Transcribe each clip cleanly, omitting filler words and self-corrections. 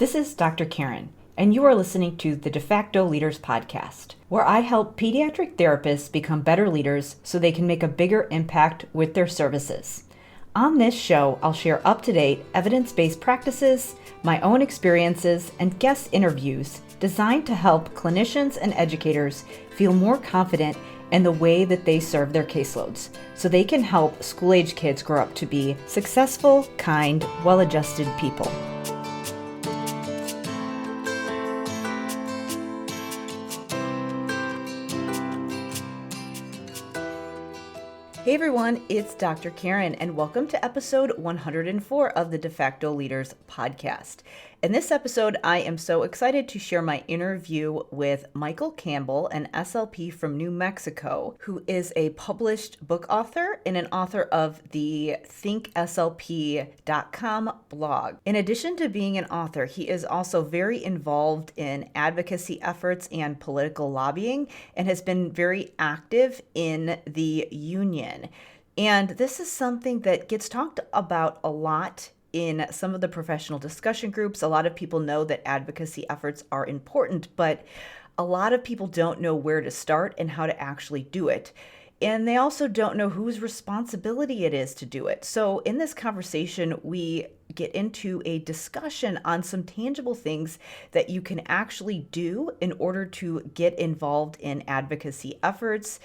This is Dr. Karen, and you are listening to the De facto Leaders Podcast, where I help pediatric therapists become better leaders so they can make a bigger impact with their services. On this show, I'll share up-to-date, evidence-based practices, my own experiences, and guest interviews designed to help clinicians and educators feel more confident in the way that they serve their caseloads, so they can help school-age kids grow up to be successful, kind, well-adjusted people. Hey everyone, it's Dr. Karen, and welcome to episode 104 of the De facto Leaders Podcast. In this episode, I am so excited to share my interview with Michael Campbell, an SLP from New Mexico, who is a published book author and an author of the thinkslp.com blog. In addition to being an author, he is also very involved in advocacy efforts and political lobbying and has been very active in the union. And this is something that gets talked about a lot in some of the professional discussion groups. A lot of people know that advocacy efforts are important, but a lot of people don't know where to start and how to actually do it. And they also don't know whose responsibility it is to do it. So in this conversation, we get into a discussion on some tangible things that you can actually do in order to get involved in advocacy efforts,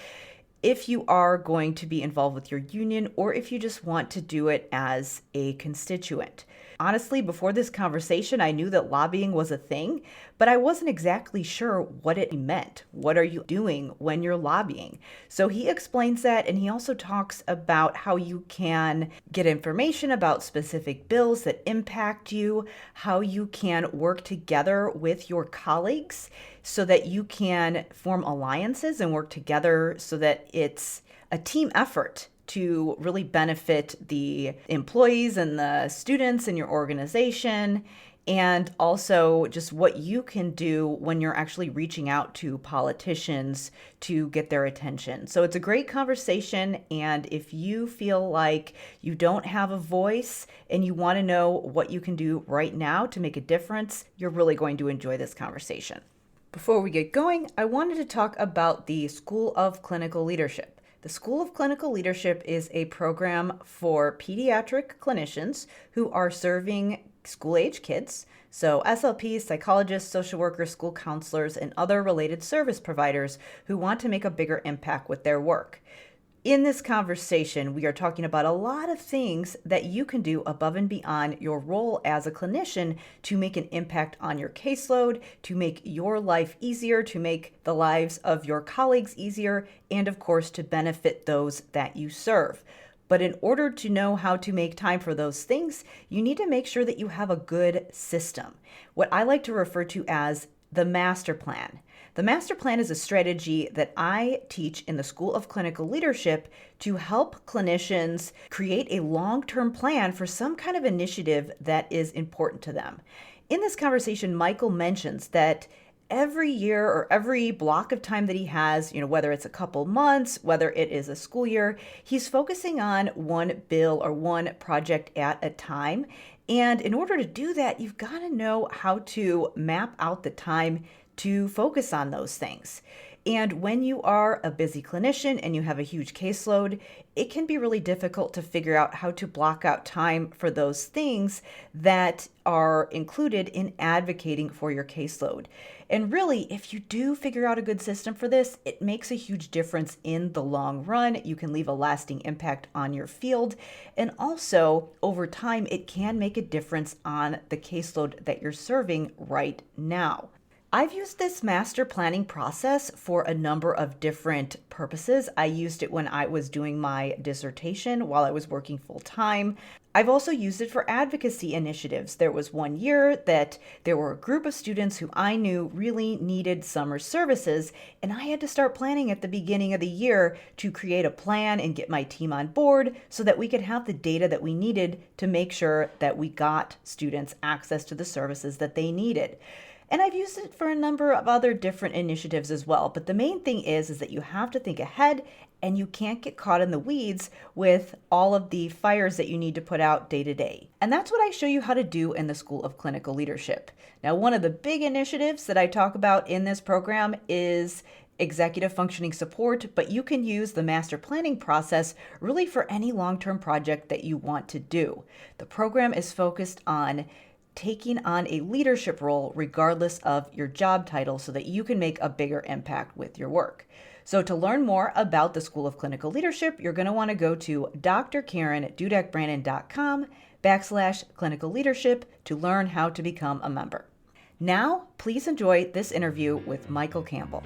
if you are going to be involved with your union, or if you just want to do it as a constituent. Honestly, before this conversation, I knew that lobbying was a thing, but I wasn't exactly sure what it meant. What are you doing when you're lobbying? So he explains that, and he also talks about how you can get information about specific bills that impact you, how you can work together with your colleagues so that you can form alliances and work together so that it's a team effort to really benefit the employees and the students in your organization, and also just what you can do when you're actually reaching out to politicians to get their attention. So it's a great conversation, and if you feel like you don't have a voice and you want to know what you can do right now to make a difference, you're really going to enjoy this conversation. Before we get going, I wanted to talk about the School of Clinical Leadership. The School of Clinical Leadership is a program for pediatric clinicians who are serving school-age kids, so SLPs, psychologists, social workers, school counselors, and other related service providers who want to make a bigger impact with their work. In this conversation, we are talking about a lot of things that you can do above and beyond your role as a clinician to make an impact on your caseload, to make your life easier, to make the lives of your colleagues easier, and of course, to benefit those that you serve. But in order to know how to make time for those things, you need to make sure that you have a good system, what I like to refer to as the master plan. The master plan is a strategy that I teach in the School of Clinical Leadership to help clinicians create a long-term plan for some kind of initiative that is important to them. In this conversation, Michael mentions that every year or every block of time that he has, whether it's a couple months, whether it is a school year, he's focusing on one bill or one project at a time. And in order to do that, you've got to know how to map out the time to focus on those things. And when you are a busy clinician and you have a huge caseload, it can be really difficult to figure out how to block out time for those things that are included in advocating for your caseload. And really, if you do figure out a good system for this, it makes a huge difference in the long run. You can leave a lasting impact on your field. And also, over time, it can make a difference on the caseload that you're serving right now. I've used this master planning process for a number of different purposes. I used it when I was doing my dissertation while I was working full time. I've also used it for advocacy initiatives. There was one year that there were a group of students who I knew really needed summer services, and I had to start planning at the beginning of the year to create a plan and get my team on board so that we could have the data that we needed to make sure that we got students access to the services that they needed. And I've used it for a number of other different initiatives as well. But the main thing is that you have to think ahead, and you can't get caught in the weeds with all of the fires that you need to put out day to day. And that's what I show you how to do in the School of Clinical Leadership. Now, one of the big initiatives that I talk about in this program is executive functioning support, but you can use the master planning process really for any long-term project that you want to do. The program is focused on taking on a leadership role regardless of your job title so that you can make a bigger impact with your work. So to learn more about the School of Clinical Leadership, you're going to want to go to drkarendudek-brannan.com/clinical leadership to learn how to become a member. Now, please enjoy this interview with Michael Campbell.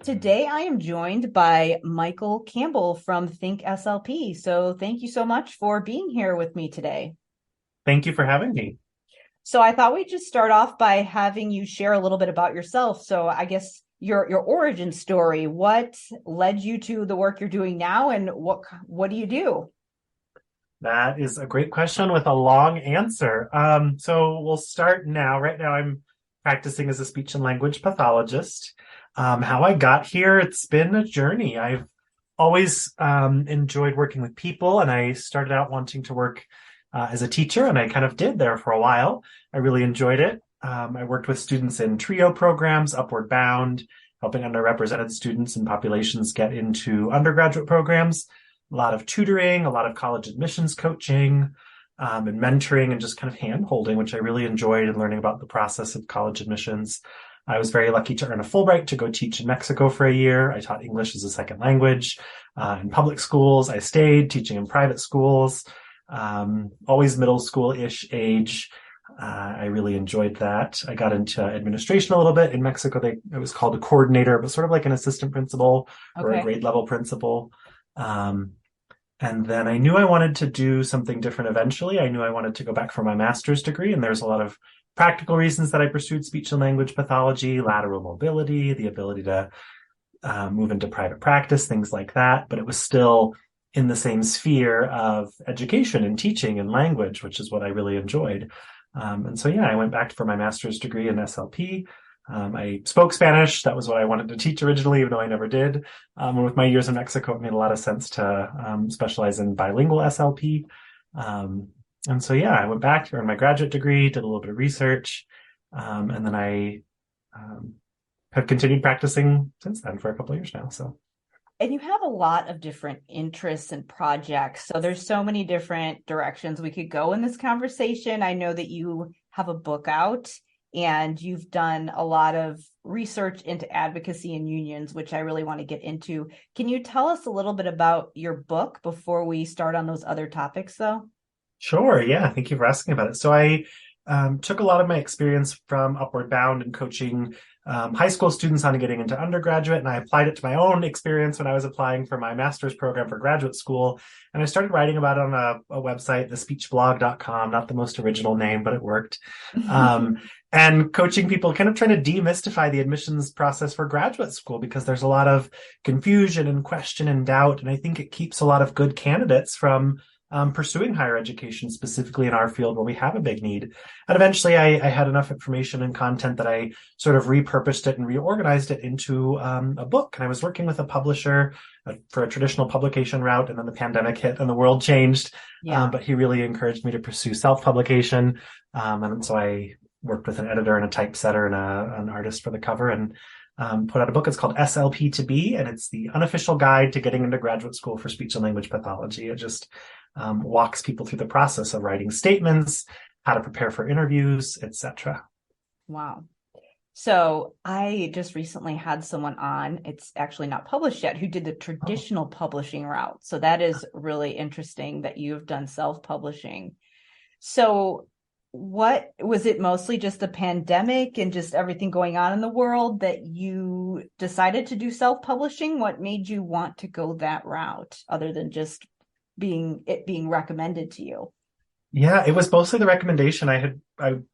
Today, I am joined by Michael Campbell from Think SLP. So thank you so much for being here with me today. Thank you for having me. So I thought we'd just start off by having you share a little bit about yourself. So I guess your origin story, what led you to the work you're doing now, and what do you do? That is a great question with a long answer. So we'll start now. Right now, I'm practicing as a speech and language pathologist. How I got here, it's been a journey. I've always enjoyed working with people, and I started out wanting to work as a teacher, and I kind of did there for a while. I really enjoyed it. I worked with students in TRIO programs, Upward Bound, helping underrepresented students and populations get into undergraduate programs, a lot of tutoring, a lot of college admissions coaching, and mentoring, and just kind of hand-holding, which I really enjoyed, and learning about the process of college admissions. I was very lucky to earn a Fulbright to go teach in Mexico for a year. I taught English as a second language in public schools. I stayed teaching in private schools, always middle school-ish age. I really enjoyed that. I got into administration a little bit in Mexico. It was called a coordinator, but sort of like an assistant principal or a grade level principal. And then I knew I wanted to do something different eventually. I knew I wanted to go back for my master's degree, and there's a lot of practical reasons that I pursued speech and language pathology, lateral mobility, the ability to move into private practice, things like that. But it was still in the same sphere of education and teaching and language, which is what I really enjoyed. And so, I went back for my master's degree in SLP. I spoke Spanish. That was what I wanted to teach originally, even though I never did. And with my years in Mexico, it made a lot of sense to specialize in bilingual SLP. And so, I went back to earn my graduate degree, did a little bit of research, and then I have continued practicing since then for a couple of years now. And you have a lot of different interests and projects. So there's so many different directions we could go in this conversation. I know that you have a book out, and you've done a lot of research into advocacy and unions, which I really want to get into. Can you tell us a little bit about your book before we start on those other topics, though? Sure. Yeah. Thank you for asking about it. So I took a lot of my experience from Upward Bound and coaching high school students on getting into undergraduate, and I applied it to my own experience when I was applying for my master's program for graduate school. And I started writing about it on a website, thespeechblog.com, not the most original name, but it worked. And coaching people, kind of trying to demystify the admissions process for graduate school, because there's a lot of confusion and question and doubt. And I think it keeps a lot of good candidates from pursuing higher education, specifically in our field where we have a big need. And eventually I had enough information and content that I sort of repurposed it and reorganized it into a book. And I was working with a publisher for a traditional publication route, and then the pandemic hit and the world changed. But he really encouraged me to pursue self-publication. And so I worked with an editor and a typesetter and an artist for the cover, and put out a book. It's called SLP to Be, and it's the unofficial guide to getting into graduate school for speech and language pathology. It just walks people through the process of writing statements, how to prepare for interviews, etc. Wow. So I just recently had someone on, it's actually not published yet, who did the traditional publishing route. So that is really interesting that you've done self-publishing. So what was it, mostly just the pandemic and just everything going on in the world that you decided to do self-publishing? What made you want to go that route other than just being recommended to you? Yeah, it was mostly the recommendation. I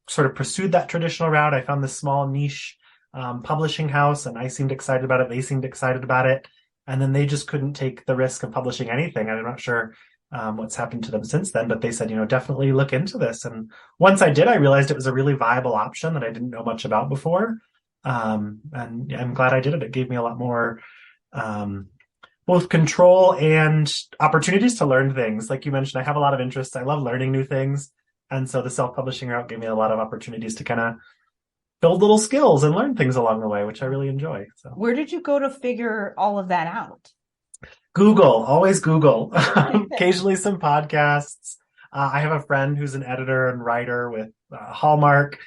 sort of pursued that traditional route. I found this small niche publishing house, and I seemed excited about it. They seemed excited about it. and then they just couldn't take the risk of publishing anything. And I'm not sure what's happened to them since then, but they said, definitely look into this. And once I did, I realized it was a really viable option that I didn't know much about before. And I'm glad I did it. It gave me a lot more both control and opportunities to learn things. Like you mentioned, I have a lot of interests. I love learning new things. And so the self-publishing route gave me a lot of opportunities to kind of build little skills and learn things along the way, which I really enjoy. So where did you go to figure all of that out? Google, always Google. Occasionally some podcasts. I have a friend who's an editor and writer with Hallmark.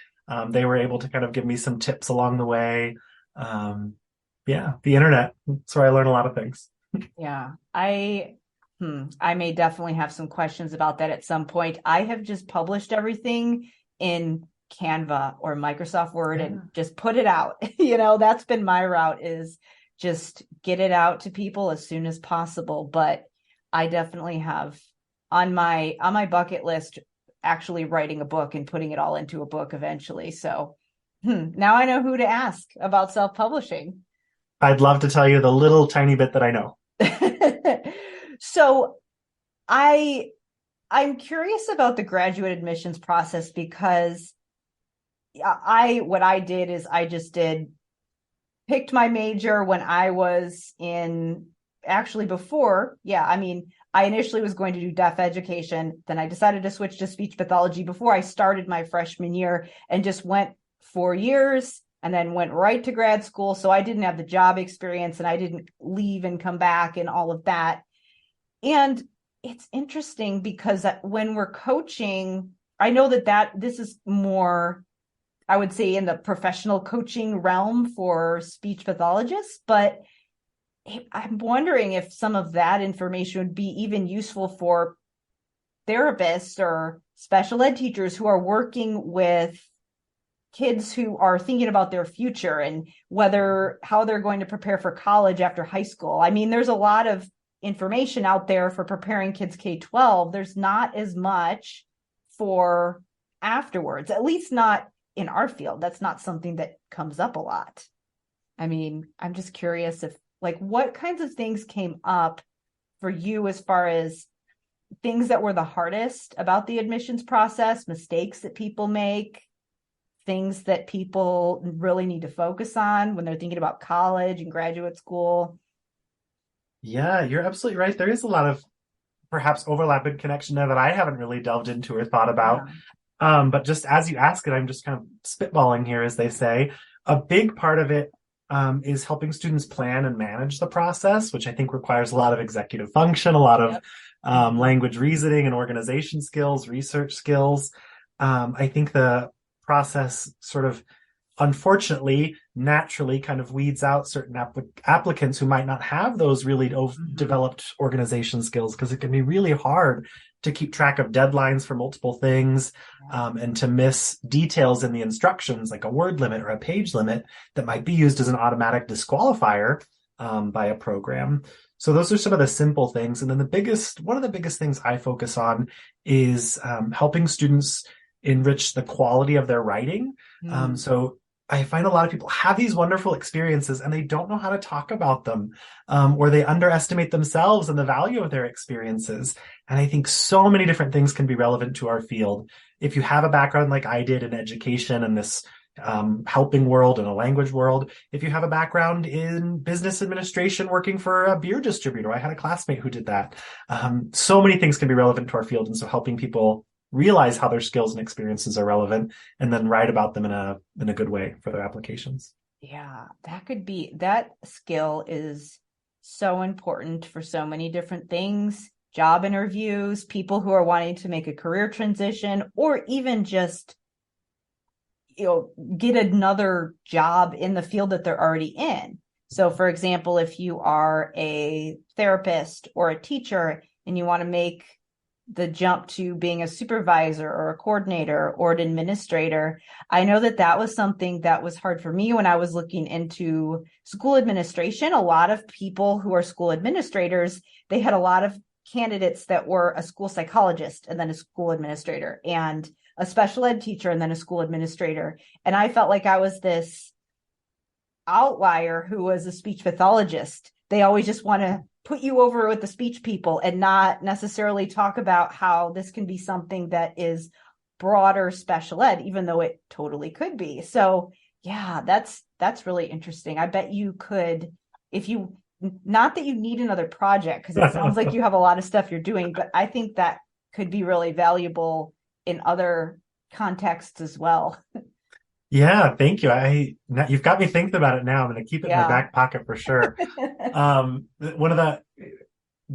They were able to kind of give me some tips along the way. The internet. That's where I learn a lot of things. Yeah, I may definitely have some questions about that at some point. I have just published everything in Canva or Microsoft Word and just put it out. That's been my route, is just get it out to people as soon as possible. But I definitely have on my bucket list actually writing a book and putting it all into a book eventually. So now I know who to ask about self-publishing. I'd love to tell you the little tiny bit that I know. So I'm curious about the graduate admissions process, because what I did is I just picked my major when I was in, actually before, I initially was going to do deaf education. Then I decided to switch to speech pathology before I started my freshman year, and just went 4 years and then went right to grad school. So I didn't have the job experience, and I didn't leave and come back and all of that. And it's interesting because when we're coaching, I know that this is more, I would say, in the professional coaching realm for speech pathologists, but I'm wondering if some of that information would be even useful for therapists or special ed teachers who are working with kids who are thinking about their future and how they're going to prepare for college after high school. I mean, there's a lot of information out there for preparing kids K-12. There's not as much for afterwards, at least not in our field. That's not something that comes up a lot. I mean, I'm just curious what kinds of things came up for you as far as things that were the hardest about the admissions process, mistakes that people make, things that people really need to focus on when they're thinking about college and graduate school. Yeah, you're absolutely right. There is a lot of perhaps overlap and connection there that I haven't really delved into or thought about. Yeah. But just as you ask it, I'm just kind of spitballing here, as they say. A big part of it is helping students plan and manage the process, which I think requires a lot of executive function, a lot of language reasoning and organization skills, research skills. I think the process sort of, unfortunately, naturally kind of weeds out certain applicants who might not have those really developed organization skills, because it can be really hard to keep track of deadlines for multiple things, and to miss details in the instructions, like a word limit or a page limit that might be used as an automatic disqualifier by a program. So those are some of the simple things. And then one of the biggest things I focus on is helping students enrich the quality of their writing. So I find a lot of people have these wonderful experiences and they don't know how to talk about them, or they underestimate themselves and the value of their experiences. And I think so many different things can be relevant to our field. If you have a background like I did in education and this helping world and a language world, if you have a background in business administration working for a beer distributor, I had a classmate who did that. So many things can be relevant to our field. And so helping people realize how their skills and experiences are relevant, and then write about them in a good way for their applications. Yeah, that skill is so important for so many different things. Job interviews, people who are wanting to make a career transition, or even just, get another job in the field that they're already in. So for example, if you are a therapist or a teacher and you want to make the jump to being a supervisor or a coordinator or an administrator, I know that was something that was hard for me when I was looking into school administration. A lot of people who are school administrators, they had a lot of candidates that were a school psychologist and then a school administrator, and a special ed teacher and then a school administrator. And I felt like I was this outlier who was a speech pathologist they always just want to put you over with the speech people and not necessarily talk about how this can be something that is broader special ed, even though it totally could be. So yeah, that's really interesting. I bet you could, if you, not that you need another project, because it sounds like you have a lot of stuff you're doing, but I think that could be really valuable in other contexts as well. Yeah, thank you. Now, you've got me thinking about it now. I'm going to keep it in my Yeah. back pocket for sure. One of the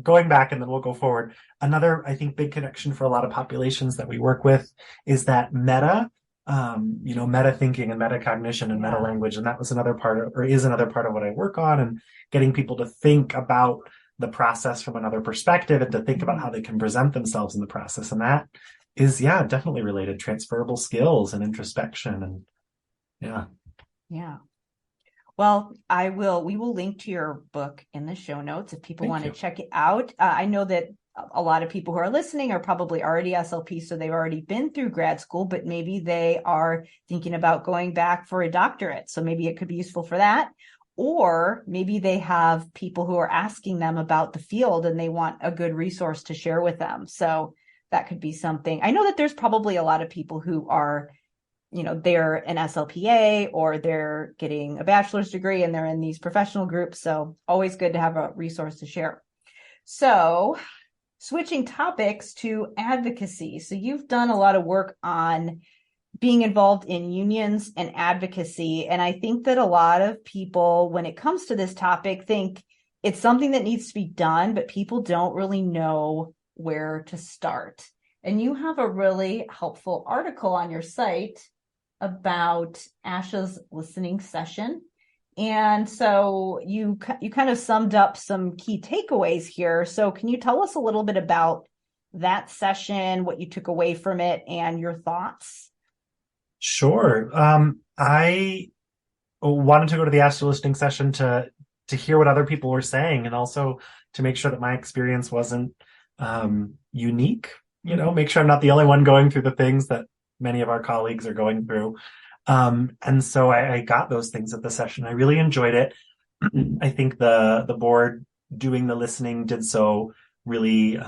going back and then we'll go forward. Another, I think, big connection for a lot of populations that we work with is that meta thinking and metacognition and meta language. And that was another part of, or is another part of what I work on, and getting people to think about the process from another perspective and to think about how they can present themselves in the process. And that is, yeah, definitely related, transferable skills and introspection. And yeah. Yeah. Well, we will link to your book in the show notes if people want to check it out. I know that a lot of people who are listening are probably already SLP, so they've already been through grad school, but maybe they are thinking about going back for a doctorate. So maybe it could be useful for that. Or maybe they have people who are asking them about the field and they want a good resource to share with them. So that could be something. I know that there's probably a lot of people who are, they're an SLPA or they're getting a bachelor's degree and they're in these professional groups. So always good to have a resource to share. So switching topics to advocacy. So you've done a lot of work on being involved in unions and advocacy. And I think that a lot of people, when it comes to this topic, think it's something that needs to be done, but people don't really know where to start. And you have a really helpful article on your site about ASHA's listening session. And so you kind of summed up some key takeaways here. So can you tell us a little bit about that session, what you took away from it, and your thoughts? Sure. I wanted to go to the ASHA listening session to hear what other people were saying, and also to make sure that my experience wasn't unique. Make sure I'm not the only one going through the things that many of our colleagues are going through. And so I got those things at the session. I really enjoyed it. I think the board doing the listening did so really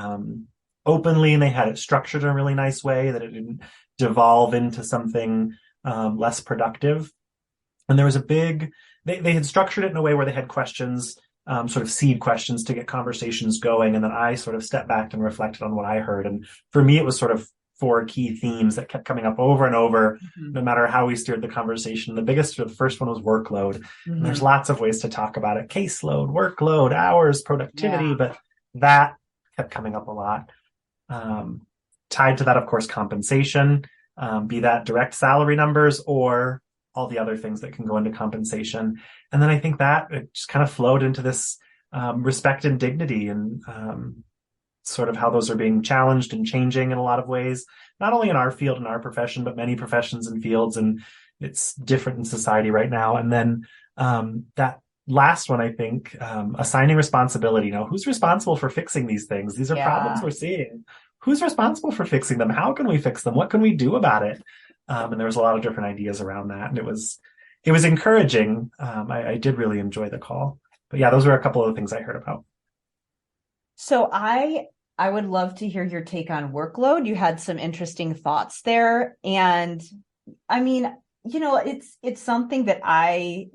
openly, and they had it structured in a really nice way that it didn't devolve into something less productive. And there was they had structured it in a way where they had questions, sort of seed questions to get conversations going. And then I sort of stepped back and reflected on what I heard. And for me, it was sort of 4 key themes that kept coming up over and over, no matter how we steered the conversation. The first one was workload. And there's lots of ways to talk about it: caseload, workload, hours, productivity, but that kept coming up a lot. Tied to that, of course, compensation, be that direct salary numbers or all the other things that can go into compensation. And then I think that it just kind of flowed into this respect and dignity, and sort of how those are being challenged and changing in a lot of ways, not only in our field and our profession, but many professions and fields. And it's different in society right now. And then that last one, I think, assigning responsibility. Who's responsible for fixing these things? These are problems we're seeing. Who's responsible for fixing them? How can we fix them? What can we do about it? And there was a lot of different ideas around that. And it was encouraging. I did really enjoy the call. But yeah, those were a couple of the things I heard about. So I would love to hear your take on workload. You had some interesting thoughts there. And I mean, it's something that I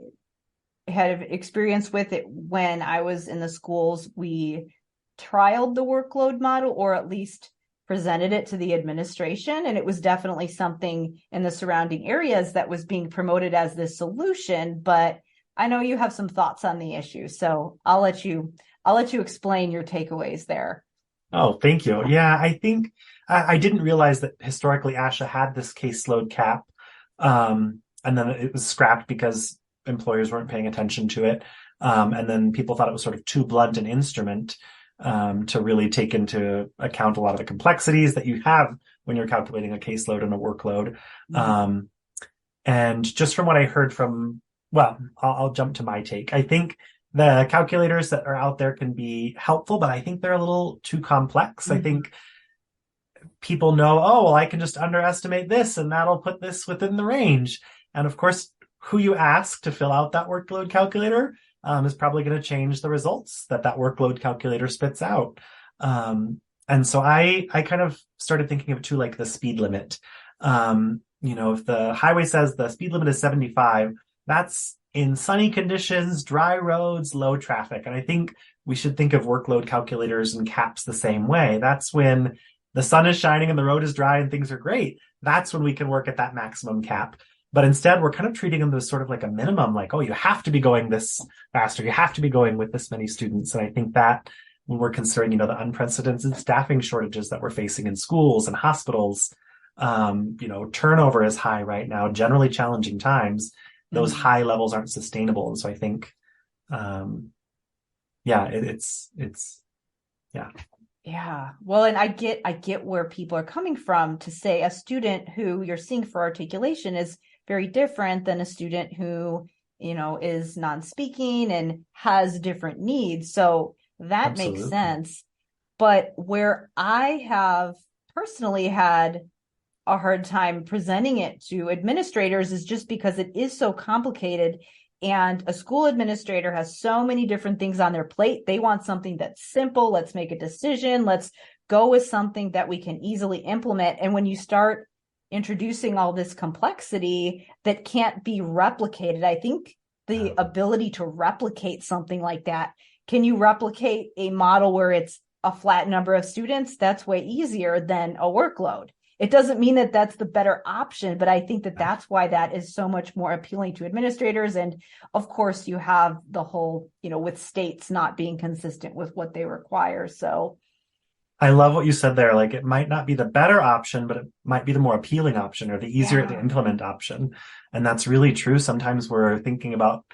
had experience with it when I was in the schools. We trialed the workload model, or at least presented it to the administration. And it was definitely something in the surrounding areas that was being promoted as this solution. But I know you have some thoughts on the issue. So I'll let you explain your takeaways there. Oh, thank you. Yeah, I think I didn't realize that historically ASHA had this caseload cap. And then it was scrapped because employers weren't paying attention to it. And then people thought it was sort of too blunt an instrument to really take into account a lot of the complexities that you have when you're calculating a caseload and a workload. And just from what I heard I'll jump to my take. I think the calculators that are out there can be helpful, but I think they're a little too complex. I think people know, I can just underestimate this and that'll put this within the range. And of course, who you ask to fill out that workload calculator is probably going to change the results that workload calculator spits out. And so I kind of started thinking of it too, like the speed limit. If the highway says the speed limit is 75, that's in sunny conditions, dry roads, low traffic. And I think we should think of workload calculators and caps the same way. That's when the sun is shining and the road is dry and things are great. That's when we can work at that maximum cap. But instead, we're kind of treating them as sort of like a minimum, like, oh, you have to be going this faster. You have to be going with this many students. And I think that when we're considering, the unprecedented staffing shortages that we're facing in schools and hospitals, turnover is high right now, generally challenging times. Those high levels aren't sustainable. And so I think, it's yeah. Yeah. Well, and I get where people are coming from to say a student who you're seeing for articulation is very different than a student who, is non-speaking and has different needs. So that Absolutely. makes sense. But where I have personally had a hard time presenting it to administrators is just because it is so complicated. And a school administrator has so many different things on their plate. They want something that's simple. Let's make a decision. Let's go with something that we can easily implement. And when you start introducing all this complexity that can't be replicated, I think the ability to replicate something like that, can you replicate a model where it's a flat number of students? That's way easier than a workload. It doesn't mean that that's the better option, but I think that that's why that is so much more appealing to administrators. And of course, you have the whole, with states not being consistent with what they require. So I love what you said there. Like, it might not be the better option, but it might be the more appealing option or the easier to implement option. And that's really true. Sometimes we're thinking about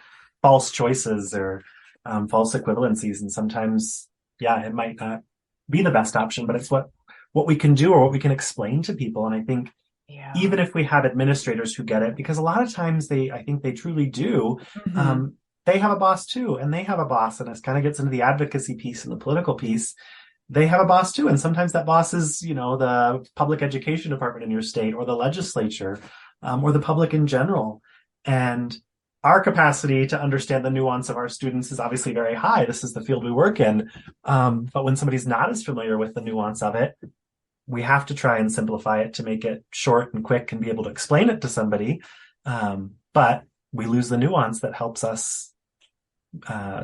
false choices or false equivalencies. And sometimes, it might not be the best option, but it's what we can do or what we can explain to people. And I think even if we have administrators who get it, because a lot of times I think they truly do, they have a boss too, and they have a boss, and it kind of gets into the advocacy piece and the political piece. They have a boss too. And sometimes that boss is, the public education department in your state or the legislature, or the public in general. And our capacity to understand the nuance of our students is obviously very high. This is the field we work in. But when somebody's not as familiar with the nuance of it, we have to try and simplify it to make it short and quick and be able to explain it to somebody. But we lose the nuance that helps us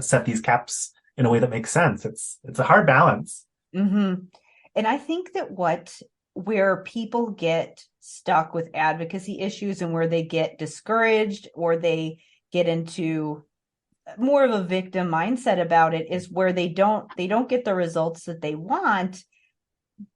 set these caps in a way that makes sense. It's a hard balance. And I think that where people get stuck with advocacy issues and where they get discouraged or they get into more of a victim mindset about it is where they don't get the results that they want.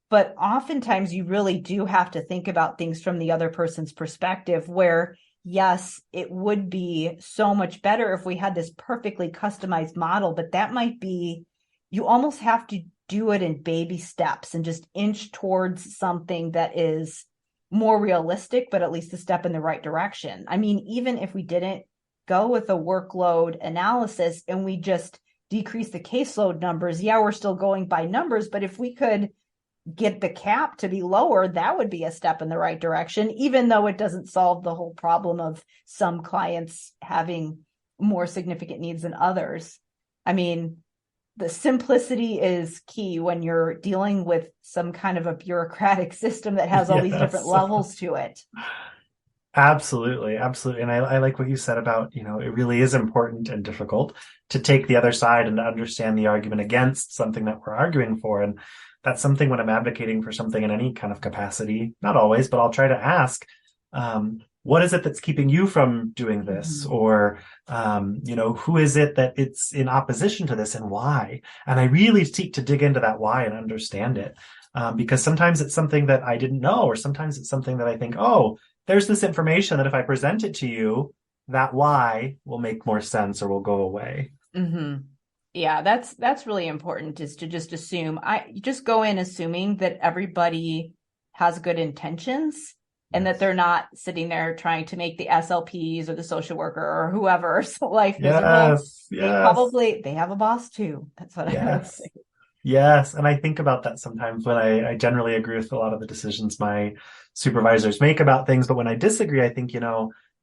But oftentimes you really do have to think about things from the other person's perspective, where, yes, it would be so much better if we had this perfectly customized model, but that might be, you almost have to do it in baby steps and just inch towards something that is more realistic, but at least a step in the right direction. I mean, even if we didn't go with a workload analysis and we just decrease the caseload numbers, we're still going by numbers, but if we could get the cap to be lower, that would be a step in the right direction, even though it doesn't solve the whole problem of some clients having more significant needs than others. I mean, the simplicity is key when you're dealing with some kind of a bureaucratic system that has all these different levels to it. Absolutely. And I like what you said about, it really is important and difficult to take the other side and to understand the argument against something that we're arguing for. And that's something when I'm advocating for something in any kind of capacity, not always, but I'll try to ask, what is it that's keeping you from doing this? Or, who is it that it's in opposition to this and why? And I really seek to dig into that why and understand it. Because sometimes it's something that I didn't know, or sometimes it's something that I think, oh, there's this information that if I present it to you, that why will make more sense or will go away. Yeah, that's really important, is to just assume. You just go in assuming that everybody has good intentions and that they're not sitting there trying to make the SLPs or the social worker or whoever's life miserable. They have a boss too. That's what I would say. Yes. And I think about that sometimes when I generally agree with a lot of the decisions my supervisors make about things. But when I disagree, I think,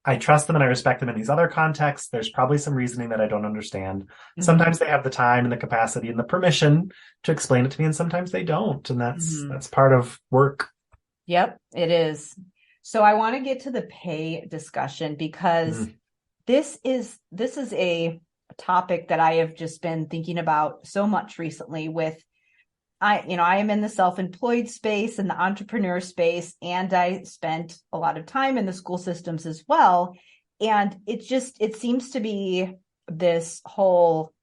I trust them and I respect them in these other contexts. There's probably some reasoning that I don't understand. Hmm. Sometimes they have the time and the capacity and the permission to explain it to me, and sometimes they don't. And Hmm. that's part of work. Yep, it is. So I want to get to the pay discussion because Mm. this is a topic that I have just been thinking about so much recently with I am in the self-employed space and the entrepreneur space, and I spent a lot of time in the school systems as well. And it seems to be this whole,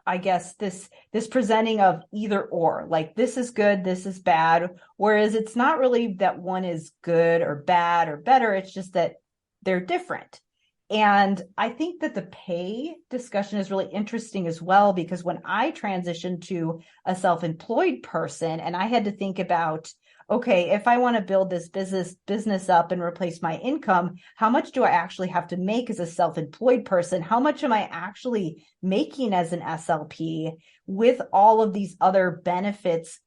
I guess, this presenting of either or, like this is good, this is bad, whereas it's not really that one is good or bad or better, it's just that they're different. And I think that the pay discussion is really interesting as well, because when I transitioned to a self-employed person and I had to think about, okay, if I want to build this business up and replace my income, how much do I actually have to make as a self-employed person? How much am I actually making as an SLP with all of these other benefits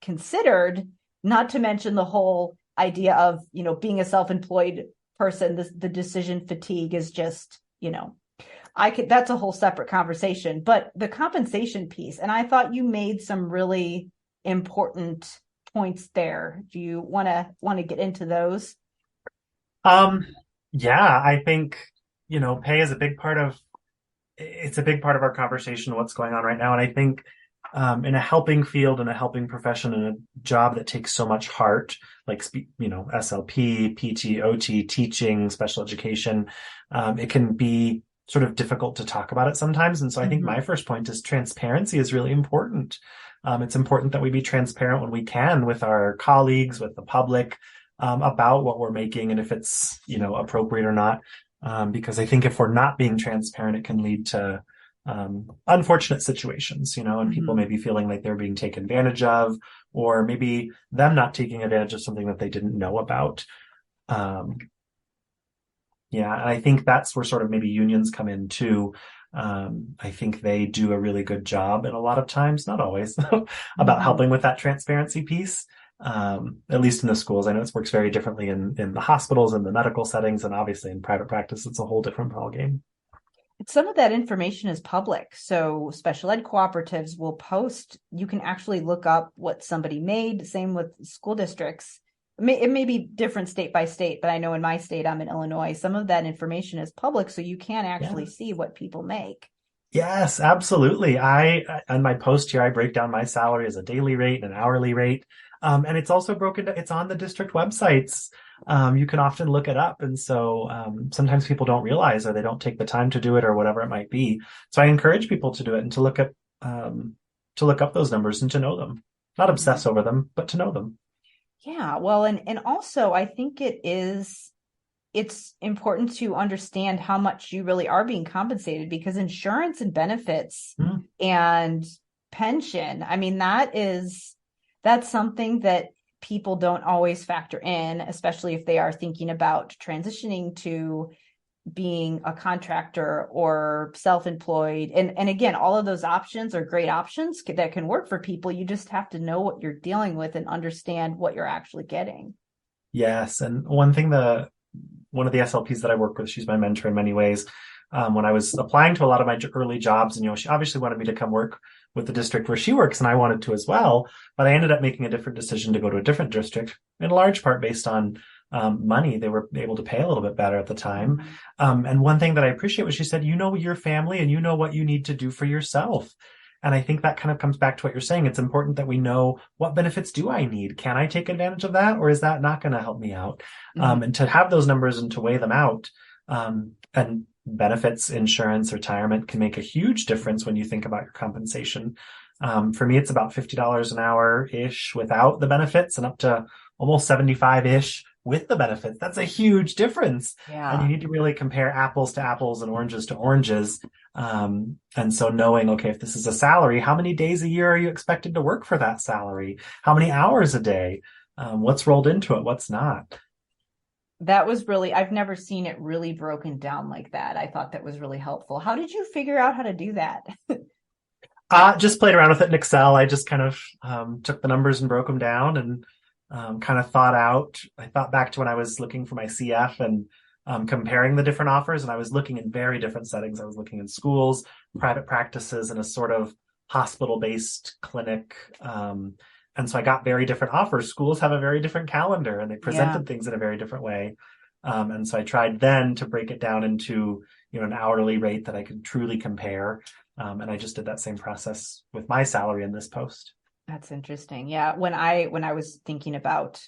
considered, not to mention the whole idea of, being a self-employed person, the decision fatigue is just, that's a whole separate conversation, but the compensation piece, and I thought you made some really important points there. Do you want to get into those? Um, yeah, I think, pay is it's a big part of our conversation, what's going on right now. And I think in a helping field and a helping profession and a job that takes so much heart, like, SLP, PT, OT, teaching, special education, it can be sort of difficult to talk about it sometimes. And so I think Mm-hmm. my first point is transparency is really important. It's important that we be transparent when we can with our colleagues, with the public, about what we're making and if it's, appropriate or not. Because I think if we're not being transparent, it can lead to unfortunate situations, and people Mm-hmm. may be feeling like they're being taken advantage of, or maybe them not taking advantage of something that they didn't know about. Um, yeah, and I think that's where sort of maybe unions come in too. I think they do a really good job, and a lot of times, not always, about Mm-hmm. helping with that transparency piece. At least in the schools, I know it works very differently in the hospitals and the medical settings, and obviously in private practice, it's a whole different ballgame. Some of that information is public. So special ed cooperatives will post, you can actually look up what somebody made. Same with school districts. It may be different state by state, but I know in my state, I'm in Illinois, some of that information is public. So you can actually Yeah. see what people make. Yes, absolutely. On my post here, I break down my salary as a daily rate and an hourly rate. And it's also it's on the district websites. You can often look it up. And so, sometimes people don't realize or they don't take the time to do it or whatever it might be. So I encourage people to do it and to look up those numbers and to know them, not obsess over them, but to know them. Yeah, well, and also I think it's important to understand how much you really are being compensated, because insurance and benefits Mm, and pension, I mean, that's something that people don't always factor in, especially if they are thinking about transitioning to being a contractor or self-employed. And again, all of those options are great options that can work for people. You just have to know what you're dealing with and understand what you're actually getting. yes. And one of the SLPs that I work with, she's my mentor in many ways. When I was applying to a lot of my early jobs, and she obviously wanted me to come work with the district where she works, and I wanted to as well. But I ended up making a different decision to go to a different district, in large part based on money. They were able to pay a little bit better at the time. Mhm. And one thing that I appreciate was she said, "You know your family, and you know what you need to do for yourself." And I think that kind of comes back to what you're saying. It's important that we know, what benefits do I need? Can I take advantage of that? Or is that not going to help me out? Mhm. And to have those numbers and to weigh them out. And benefits, insurance, retirement can make a huge difference when you think about your compensation. For me, it's about $50 an hour ish without the benefits, and up to almost 75 ish with the benefits. That's a huge difference. And you Yeah. need to really compare apples to apples and oranges to oranges. And so knowing, okay, if this is a salary, how many days a year are you expected to work for that salary? How many hours a day? What's rolled into it? What's not? That was really, I've never seen it really broken down like that. I thought that was really helpful. How did you figure out how to do that? Just played around with it in Excel. I just kind of took the numbers and broke them down and kind of thought out. I thought back to when I was looking for my CF and comparing the different offers. And I was looking in very different settings. I was looking in schools, private practices, and a sort of hospital-based clinic. And so I got very different offers. Schools have a very different calendar and they Yeah. presented things in a very different way. And so I tried then to break it down into, an hourly rate that I could truly compare. And I just did that same process with my salary in this post. That's interesting. Yeah. When I was thinking about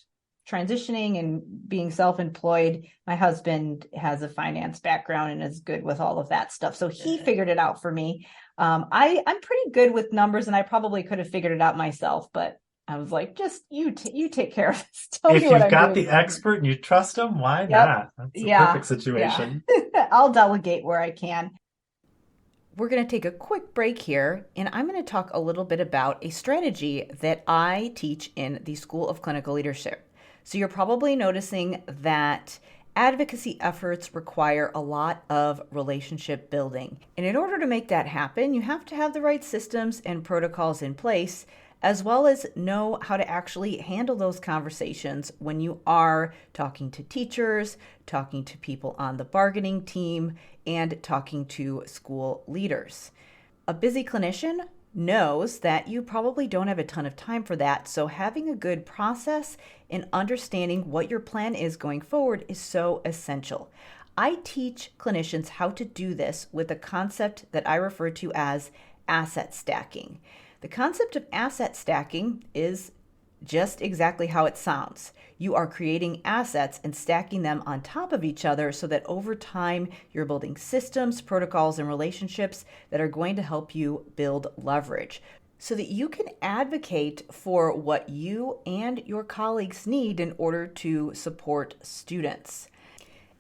transitioning and being self-employed, my husband has a finance background and is good with all of that stuff. So he figured it out for me. I'm pretty good with numbers and I probably could have figured it out myself, but I was like, just you take care of this. Tell If me what you've I'm got doing the wrong. expert and you trust them, why Yep. not? That's a Yeah. perfect Yeah. situation. I'll delegate where I can. We're going to take a quick break here, and I'm going to talk a little bit about a strategy that I teach in the School of Clinical Leadership. So, you're probably noticing that advocacy efforts require a lot of relationship building. And in order to make that happen, you have to have the right systems and protocols in place, as well as know how to actually handle those conversations when you are talking to teachers, talking to people on the bargaining team, and talking to school leaders. A busy clinician knows that you probably don't have a ton of time for that, so having a good process and understanding what your plan is going forward is so essential. I teach clinicians how to do this with a concept that I refer to as asset stacking. The concept of asset stacking is just exactly how it sounds. You are creating assets and stacking them on top of each other so that over time you're building systems, protocols, and relationships that are going to help you build leverage so that you can advocate for what you and your colleagues need in order to support students.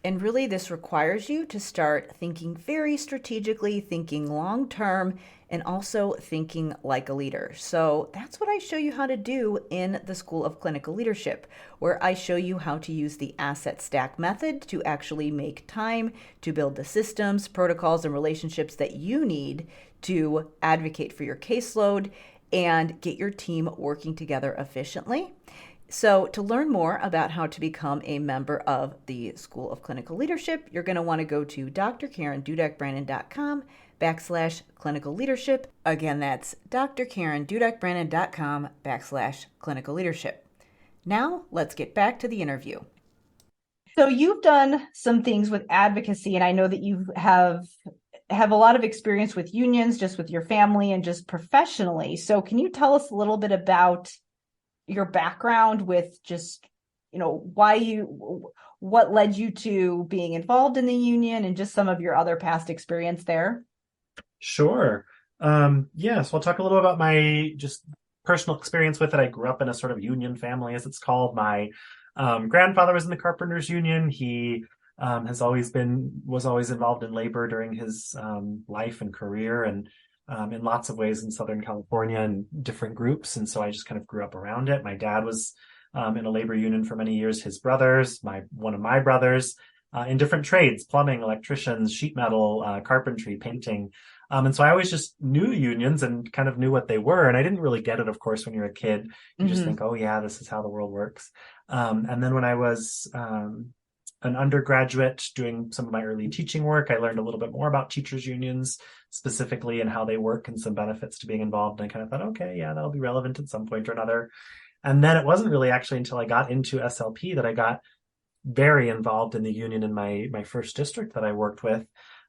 And really, this requires you to start thinking very strategically, thinking long term, and also thinking like a leader. So that's what I show you how to do in the School of Clinical Leadership, where I show you how to use the asset stack method to actually make time to build the systems, protocols, and relationships that you need to advocate for your caseload and get your team working together efficiently. So, to learn more about how to become a member of the School of Clinical Leadership, you're going to want to go to drkarendudek-brannan.com/clinical leadership. Again, that's drkarendudek-brannan.com/clinical leadership. Now, let's get back to the interview. So, you've done some things with advocacy, and I know that you have a lot of experience with unions, just with your family and just professionally. So, can you tell us a little bit about your background with just, what led you to being involved in the union and just some of your other past experience there? Sure. So I'll talk a little about my just personal experience with it. I grew up in a sort of union family, as it's called. My grandfather was in the carpenters union. He was always involved in labor during his life and career, and in lots of ways in Southern California and different groups. And so I just kind of grew up around it. My dad was in a labor union for many years. His brothers, one of my brothers, in different trades: plumbing, electricians, sheet metal, carpentry, painting. And so I always just knew unions and kind of knew what they were. And I didn't really get it, of course, when you're a kid. You just think, oh, yeah, this is how the world works. And then when I was an undergraduate doing some of my early teaching work, I learned a little bit more about teachers' unions specifically and how they work and some benefits to being involved. And I kind of thought, okay, yeah, that'll be relevant at some point or another. And then it wasn't really actually until I got into SLP that I got very involved in the union in my first district that I worked with.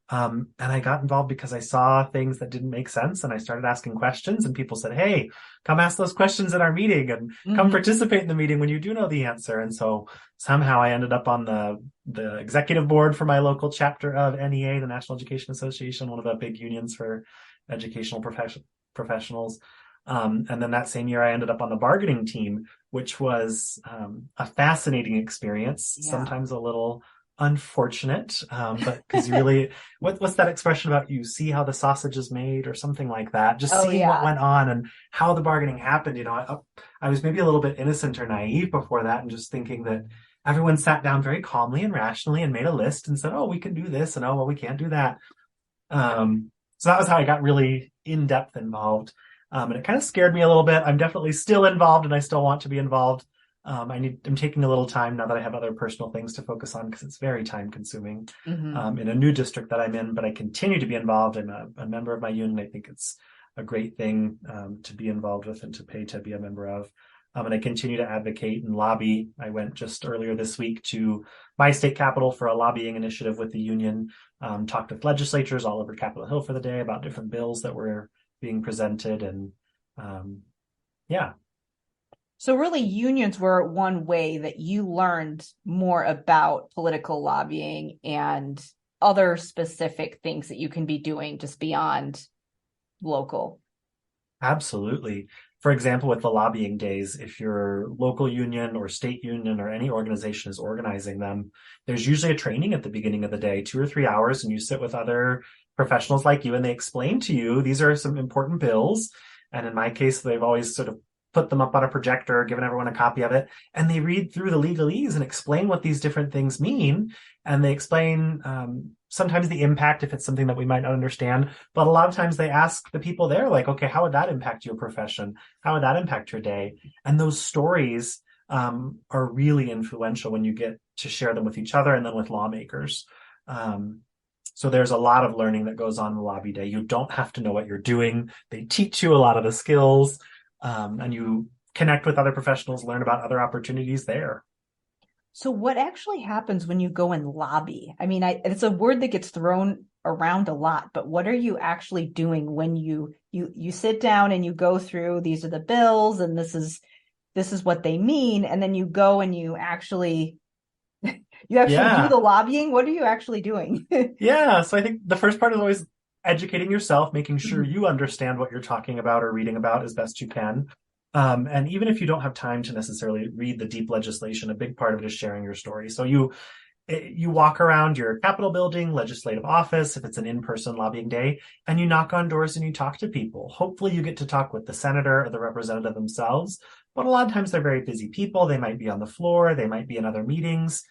And I got involved because I saw things that didn't make sense, and I started asking questions, and people said, hey, come ask those questions in our meeting and come participate in the meeting when you do know the answer. And so somehow I ended up on the executive board for my local chapter of NEA, the National Education Association, one of the big unions for educational professionals. And then that same year, I ended up on the bargaining team, which was a fascinating experience, sometimes a little unfortunate, but because you really, what's that expression about, you see how the sausage is made or something like that, just seeing what went on and how the bargaining happened. I was maybe a little bit innocent or naive before that, and just thinking that everyone sat down very calmly and rationally and made a list and said, oh, we can do this, and oh, well, we can't do that. So that was how I got really in-depth involved. And it kind of scared me a little bit. I'm definitely still involved, and I still want to be involved. I'm taking a little time now that I have other personal things to focus on because it's very time consuming Hmm. in a new district that I'm in, but I continue to be involved. I'm a member of my union. I think it's a great thing to be involved with and to pay to be a member of. And I continue to advocate and lobby. I went just earlier this week to my state capital for a lobbying initiative with the union, talked with legislatures all over Capitol Hill for the day about different bills that were being presented. And yeah. So really, unions were one way that you learned more about political lobbying and other specific things that you can be doing just beyond local. Absolutely. For example, with the lobbying days, if your local union or state union or any organization is organizing them, there's usually a training at the beginning of the day, 2 or 3 hours, and you sit with other professionals like you and they explain to you these are some important bills. And in my case, they've always sort of put them up on a projector, given everyone a copy of it, and they read through the legalese and explain what these different things mean. And they explain sometimes the impact if it's something that we might not understand. But a lot of times they ask the people there, like, okay, how would that impact your profession? How would that impact your day? And those stories are really influential when you get to share them with each other and then with lawmakers. So there's a lot of learning that goes on in the lobby day. You don't have to know what you're doing. They teach you a lot of the skills, and you connect with other professionals, learn about other opportunities there. So what actually happens when you go and lobby? I mean, it's a word that gets thrown around a lot, but what are you actually doing when you sit down and you go through these are the bills and this is what they mean, and then you go and you actually do Yeah. the lobbying? What are you actually doing? Yeah. So I think the first part is always educating yourself, making sure Mhm. you understand what you're talking about or reading about as best you can. And even if you don't have time to necessarily read the deep legislation, a big part of it is sharing your story. So you walk around your Capitol building, legislative office, if it's an in-person lobbying day, and you knock on doors and you talk to people. Hopefully you get to talk with the senator or the representative themselves, but a lot of times they're very busy people. They might be on the floor, they might be in other meetings.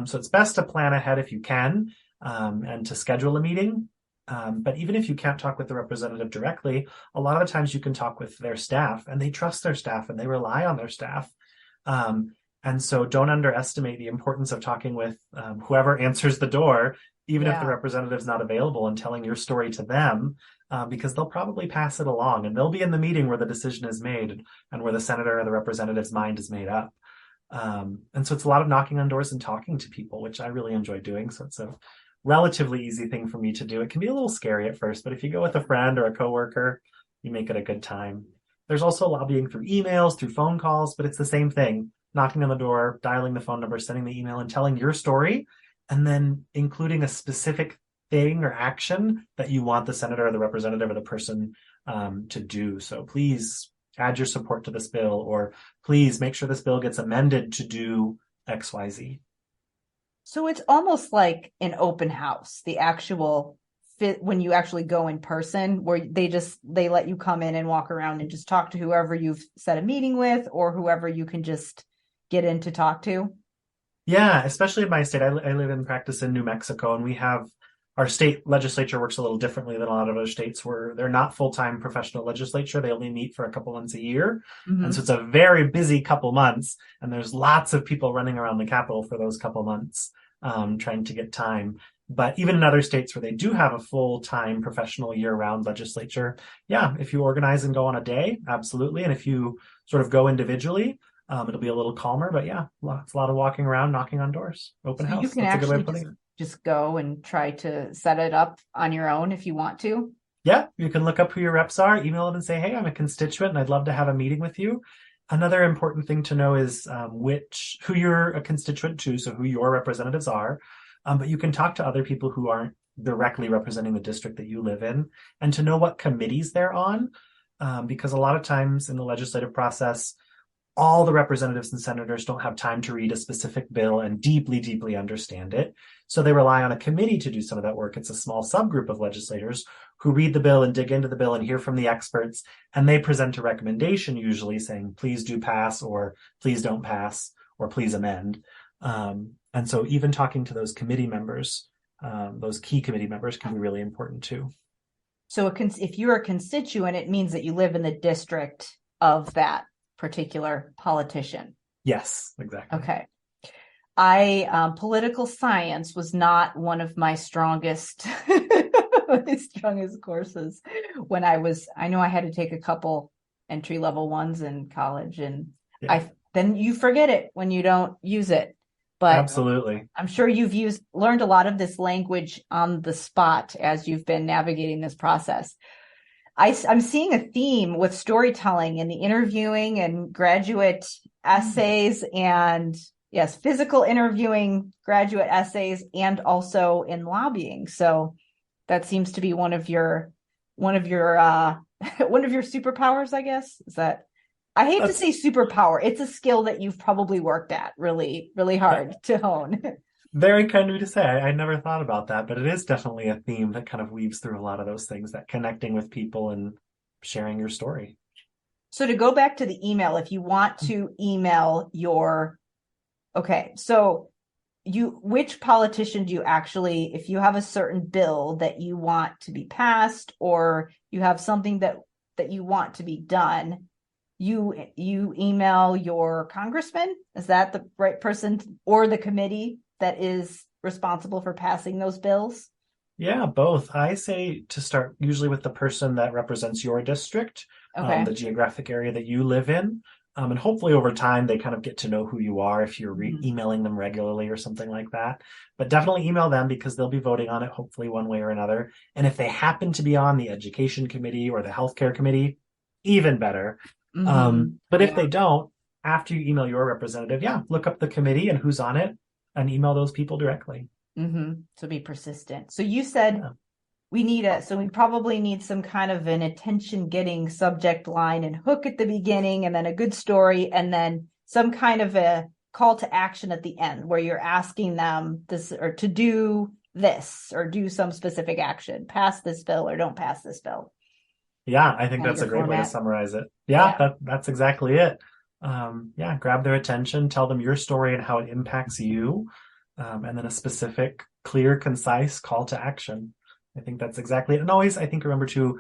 So it's best to plan ahead if you can, and to schedule a meeting. But even if you can't talk with the representative directly, a lot of the times you can talk with their staff and they trust their staff and they rely on their staff. And so don't underestimate the importance of talking with whoever answers the door, even if the Yeah. representative's not available, and telling your story to them, because they'll probably pass it along and they'll be in the meeting where the decision is made and where the senator or the representative's mind is made up. And so it's a lot of knocking on doors and talking to people, which I really enjoy doing. So it's a relatively easy thing for me to do. It can be a little scary at first, but if you go with a friend or a coworker, you make it a good time. There's also lobbying through emails, through phone calls, but it's the same thing. Knocking on the door, dialing the phone number, sending the email, and telling your story, and then including a specific thing or action that you want the senator or the representative or the person to do. So please add your support to this bill, or please make sure this bill gets amended to do XYZ. So it's almost like an open house, the actual fit when you actually go in person, where they let you come in and walk around and just talk to whoever you've set a meeting with or whoever you can just get in to talk to. Yeah, especially in my state. I live in practice in New Mexico, and we have our state legislature works a little differently than a lot of other states where they're not full-time professional legislature. They only meet for a couple months a year. And so Mm-hmm. it's a very busy couple months, and there's lots of people running around the Capitol for those couple months, trying to get time. But even in other states where they do have a full-time professional year-round legislature, yeah, if you organize and go on a day, absolutely. And if you sort of go individually, it'll be a little calmer, but yeah, it's a lot of walking around, knocking on doors, open So you house. can That's a good way actually of putting just it. just go and try to set it up on your own if you want to. Yeah, you can look up who your reps are, email them and say, hey, I'm a constituent and I'd love to have a meeting with you. Another important thing to know is who you're a constituent to, so who your representatives are. But you can talk to other people who aren't directly representing the district that you live in, and to know what committees they're on, because a lot of times in the legislative process, all the representatives and senators don't have time to read a specific bill and deeply, deeply understand it. So they rely on a committee to do some of that work. It's a small subgroup of legislators who read the bill and dig into the bill and hear from the experts. And they present a recommendation, usually saying, please do pass, or please don't pass, or please amend. And so even talking to those committee members, those key committee members, can be really important too. So if you're a constituent, it means that you live in the district of that particular politician. Yes, exactly. Okay. I political science was not one of my strongest my strongest courses when I know I had to take a couple entry level ones in college, and Yeah, I then you forget it when you don't use it. But absolutely. I'm sure you've learned a lot of this language on the spot as you've been navigating this process. I'm seeing a theme with storytelling and the interviewing and graduate essays, and yes, physical interviewing, graduate essays, and also in lobbying. So that seems to be one of your one of your superpowers, I guess. Is that I hate to That's say superpower. It's a skill that you've probably worked at really, really hard to hone. very kind of you to say. I never thought about that, but it is definitely a theme that kind of weaves through a lot of those things, that connecting with people and sharing your story. So to go back to the email, if you want to email your okay, so which politician do you actually, if you have a certain bill that you want to be passed, or you have something that you want to be done, you email your congressman? Is that the right person, or the committee that is responsible for passing those bills? Yeah, both. I say to start usually with the person that represents your district, Okay. the geographic area that you live in. And hopefully over time they kind of get to know who you are if you're Mhm. emailing them regularly or something like that. But definitely email them because they'll be voting on it, hopefully one way or another. And if they happen to be on the education committee or the healthcare committee, even better. But if Yeah. they don't, after you email your representative, yeah, look up the committee and who's on it and email those people directly. So be persistent. So you said Yeah. we probably need some kind of an attention getting subject line and hook at the beginning, and then a good story, and then some kind of a call to action at the end where you're asking them this, or to do this, or do some specific action, pass this bill or don't pass this bill. Yeah, I think Kind of that's your a great way to format. summarize it. Yeah, Yeah. that's exactly it. Yeah, grab their attention, tell them your story and how it impacts you, and then a specific, clear, concise call to action. I think that's exactly it. And always, I think, remember to,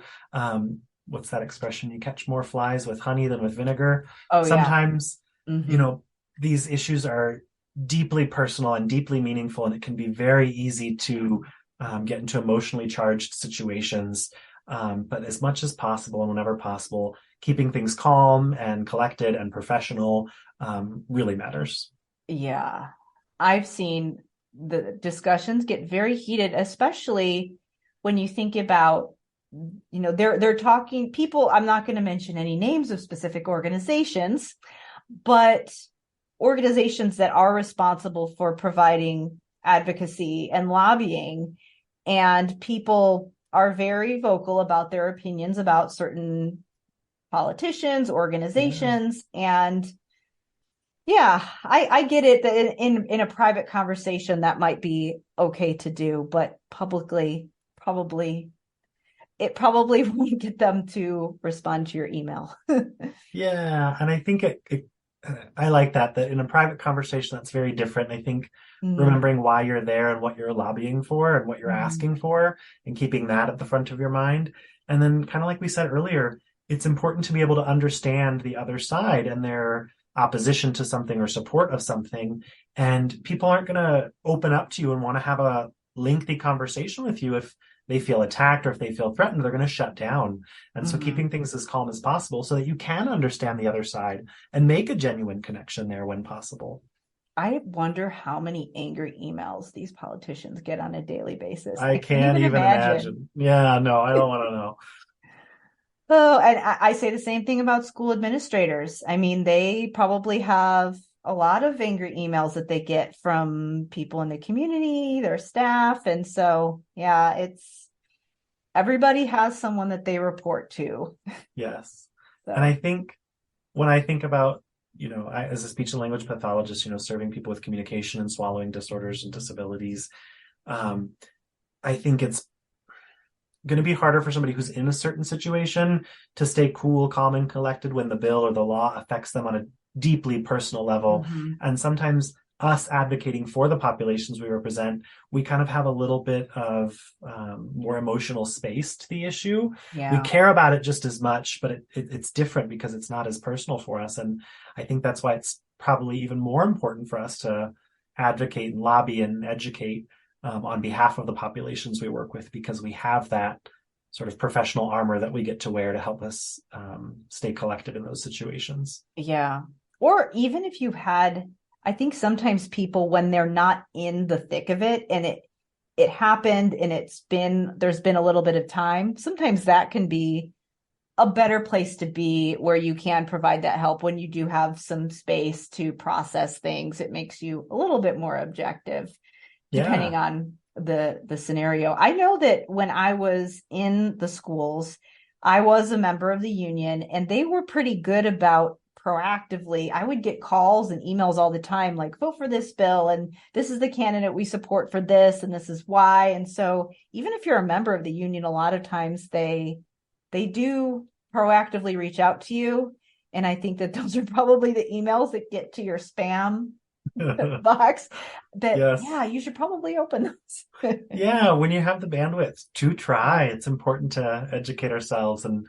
what's that expression? You catch more flies with honey than with vinegar. Oh yeah. Sometimes, you Mm-hmm. know, these issues are deeply personal and deeply meaningful, and it can be very easy to get into emotionally charged situations, but as much as possible and whenever possible, keeping things calm and collected and professional really matters. Yeah. I've seen the discussions get very heated, especially when you think about, they're talking people, I'm not going to mention any names of specific organizations, but organizations that are responsible for providing advocacy and lobbying, and people are very vocal about their opinions about certain politicians, Yeah. organizations, and yeah, I get it that in a private conversation that might be okay to do, but publicly, probably it probably won't get them to respond to your email. Yeah, and I think I like that in a private conversation that's very different. I think Mm, remembering why you're there and what you're lobbying for and what you're mm, asking for and keeping that at the front of your mind. And then kind of like we said earlier, it's important to be able to understand the other side and their opposition to something or support of something. And people aren't going to open up to you and want to have a lengthy conversation with you if they feel attacked or if they feel threatened. They're going to shut down. And so mhm. keeping things as calm as possible so that you can understand the other side and make a genuine connection there when possible. I wonder how many angry emails these politicians get on a daily basis. I I can't can't even even imagine. imagine. Yeah, no, I don't want to know. Oh, and I say the same thing about school administrators. I mean, they probably have a lot of angry emails that they get from people in the community, their staff. And so, yeah, it's everybody has someone that they report to. Yes. And I So, think when I think about, as a speech and language pathologist, serving people with communication and swallowing disorders and disabilities, um, I think it's going to be harder for somebody who's in a certain situation to stay cool, calm, and collected when the bill or the law affects them on a deeply personal level. mhm. And sometimes us advocating for the populations we represent, we kind of have a little bit of more emotional space to the issue. We Yeah. care about it just as much, but it's different because it's not as personal for us. And I think that's why it's probably even more important for us to advocate and lobby and educate on behalf of the populations we work with, because we have that sort of professional armor that we get to wear to help us stay collected in those situations. Yeah. Or even if you've had, I think sometimes people, when they're not in the thick of it and it happened and there's been a little bit of time, sometimes that can be a better place to be, where you can provide that help when you do have some space to process things. It makes you a little bit more objective, depending on the scenario. I know that when I was in the schools, I was a member of the union, and they were pretty good about proactively. I would get calls and emails all the time, like, vote for this bill, and this is the candidate we support for this, and this is why. And so even if you're a member of the union, a lot of times they do proactively reach out to you. And I think that those are probably the emails that get to your spam box that, Yes. yeah, you should probably open those. Yeah, when you have the bandwidth to try, it's important to educate ourselves. And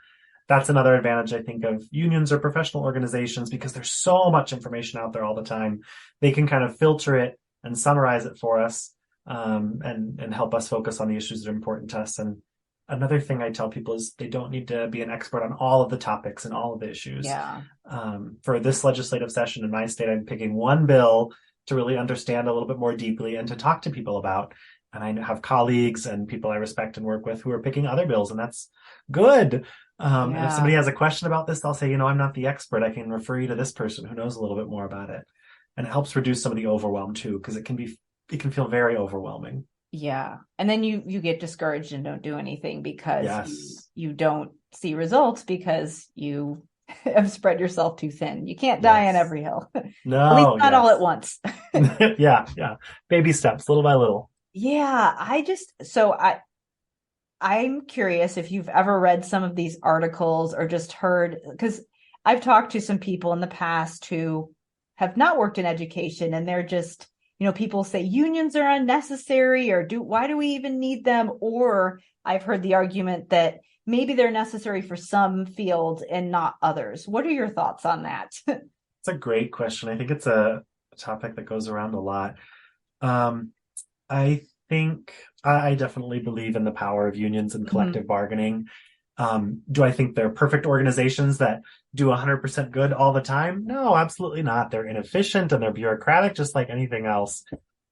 that's another advantage, I think, of unions or professional organizations, because there's so much information out there all the time. They can kind of filter it and summarize it for us, and help us focus on the issues that are important to us. And another thing I tell people is they don't need to be an expert on all of the topics and all of the issues. Yeah. For this legislative session in my state, I'm picking one bill to really understand a little bit more deeply and to talk to people about. And I have colleagues and people I respect and work with who are picking other bills, and that's good. And if somebody has a question about this, I'll say, I'm not the expert. I can refer you to this person who knows a little bit more about it. And it helps reduce some of the overwhelm too, because it can feel very overwhelming. Yeah. And then you get discouraged and don't do anything because Yes. you don't see results, because you have spread yourself too thin. You can't die on every hill. No. At least not all at once. Yeah. Baby steps, little by little. Yeah. I'm curious if you've ever read some of these articles or just heard, because I've talked to some people in the past who have not worked in education, and they're just, people say unions are unnecessary, or why do we even need them? Or I've heard the argument that maybe they're necessary for some fields and not others. What are your thoughts on that? It's a great question. I think it's a topic that goes around a lot. I think I definitely believe in the power of unions and collective bargaining. Do I think they're perfect organizations that do 100% good all the time? No, absolutely not. They're inefficient and they're bureaucratic, just like anything else.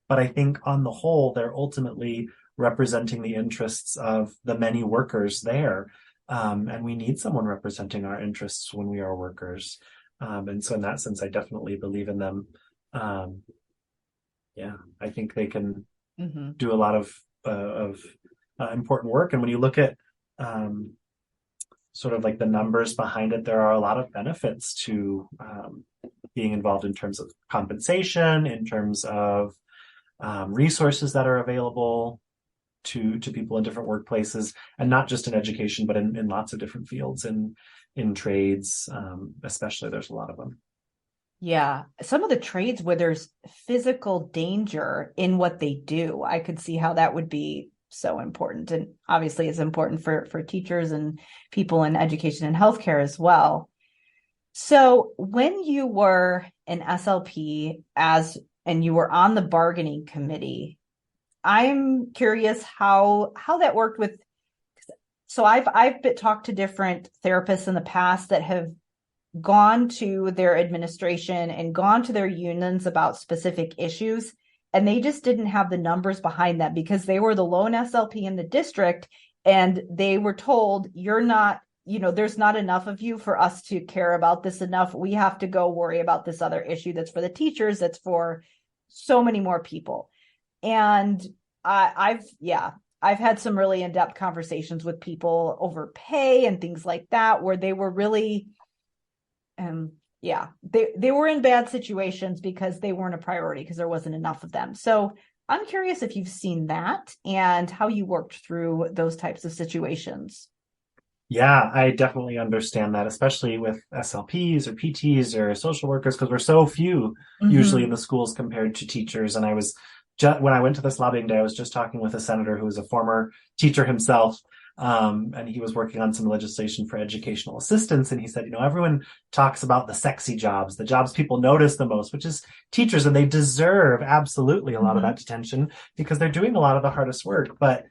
But I think on the whole, they're ultimately representing the interests of the many workers there. And we need someone representing our interests when we are workers. And so in that sense, I definitely believe in them. I think they can do a lot of important work. And when you look at sort of like the numbers behind it, there are a lot of benefits to being involved in terms of compensation, in terms of resources that are available to people in different workplaces, and not just in education, but in lots of different fields, in trades, especially. There's a lot of them. Yeah. Some of the trades where there's physical danger in what they do, I could see how that would be so important. And obviously it's important for teachers and people in education and healthcare as well. So when you were an SLP and you were on the bargaining committee, I'm curious how that worked with. So I've talked to different therapists in the past that have gone to their administration and gone to their unions about specific issues, and they just didn't have the numbers behind that because they were the lone SLP in the district, and they were told, you're not, there's not enough of you for us to care about this enough. We have to go worry about this other issue that's for the teachers, that's for so many more people. And I've had some really in-depth conversations with people over pay and things like that, where they were really they were in bad situations because they weren't a priority, because there wasn't enough of them. So I'm curious if you've seen that and how you worked through those types of situations. Yeah, I definitely understand that, especially with SLPs or PTs or social workers, because we're so few usually in the schools compared to teachers. And I was when I went to this lobbying day, I was just talking with a senator who was a former teacher himself, And he was working on some legislation for educational assistance. And he said, everyone talks about the sexy jobs, the jobs people notice the most, which is teachers, and they deserve absolutely a lot of that attention because they're doing a lot of the hardest work. But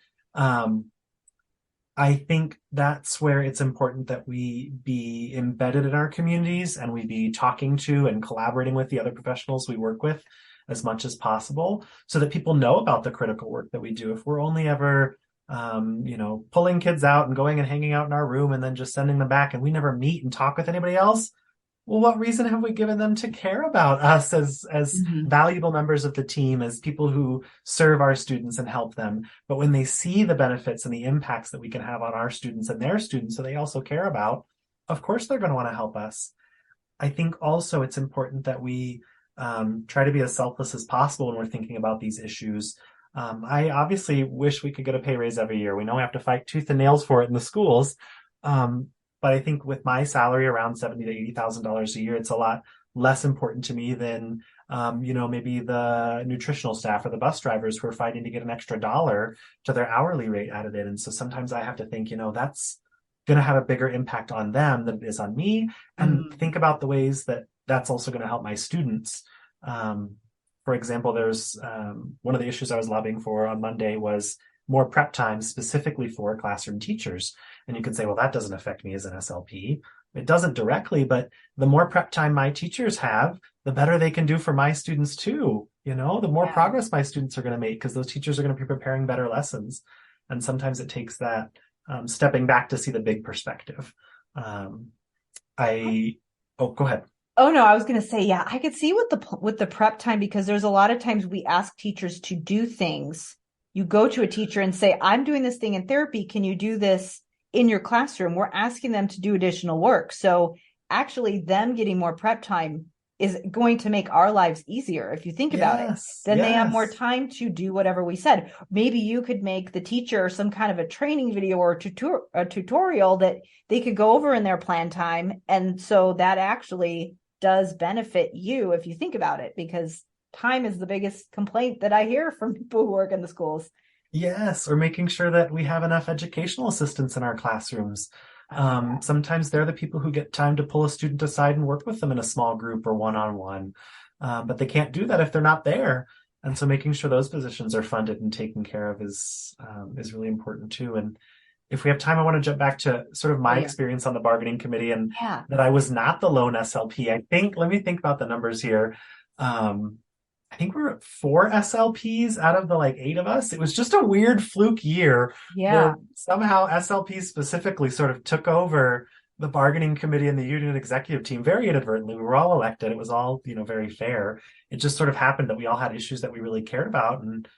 I think that's where it's important that we be embedded in our communities and we be talking to and collaborating with the other professionals we work with as much as possible so that people know about the critical work that we do. If we're only ever, pulling kids out and going and hanging out in our room and then just sending them back and we never meet and talk with anybody else, well, what reason have we given them to care about us as valuable members of the team, as people who serve our students and help them? But when they see the benefits and the impacts that we can have on our students and their students, so they also care about, of course, they're going to want to help us. I think also it's important that we try to be as selfless as possible when we're thinking about these issues. I obviously wish we could get a pay raise every year. We know we have to fight tooth and nails for it in the schools. But I think with my salary around $70,000 to $80,000 a year, it's a lot less important to me than, maybe the nutritional staff or the bus drivers who are fighting to get an extra dollar to their hourly rate added in. And so sometimes I have to think, that's going to have a bigger impact on them than it is on me, and think about the ways that that's also going to help my students. For example, there's one of the issues I was lobbying for on Monday was more prep time specifically for classroom teachers. And you could say, well, that doesn't affect me as an SLP. It doesn't directly, but the more prep time my teachers have, the better they can do for my students too. The more progress my students are going to make because those teachers are going to be preparing better lessons. And sometimes it takes that stepping back to see the big perspective. Go ahead. Oh no, I was going to say, yeah, I could see with the prep time, because there's a lot of times we ask teachers to do things. You go to a teacher and say, I'm doing this thing in therapy. Can you do this in your classroom? We're asking them to do additional work. So actually them getting more prep time is going to make our lives easier. If you think about it, then they have more time to do whatever we said. Maybe you could make the teacher some kind of a training video or a tutorial that they could go over in their plan time. And so that actually does benefit you if you think about it, because time is the biggest complaint that I hear from people who work in the schools. Yes, or making sure that we have enough educational assistants in our classrooms. Sometimes they're the people who get time to pull a student aside and work with them in a small group or one-on-one. But they can't do that if they're not there. And so making sure those positions are funded and taken care of is really important too. And if we have time, I want to jump back to sort of my experience on the bargaining committee and that I was not the lone SLP. Let me think about the numbers here. I think we're at 4 SLPs out of the 8 of us. It was just a weird fluke year where somehow SLPs specifically sort of took over the bargaining committee and the union executive team very inadvertently. We were all elected. It was all, very fair. It just sort of happened that we all had issues that we really cared about, and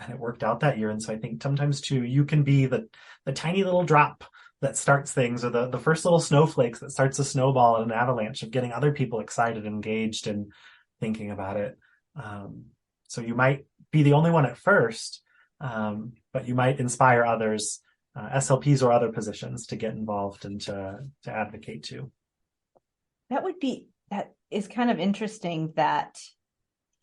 it worked out that year. And so I think sometimes too, you can be the tiny little drop that starts things, or the first little snowflakes that starts a snowball and an avalanche of getting other people excited, engaged, and thinking about it. So you might be the only one at first, but you might inspire others, SLPs or other positions, to get involved and to advocate too. That is kind of interesting that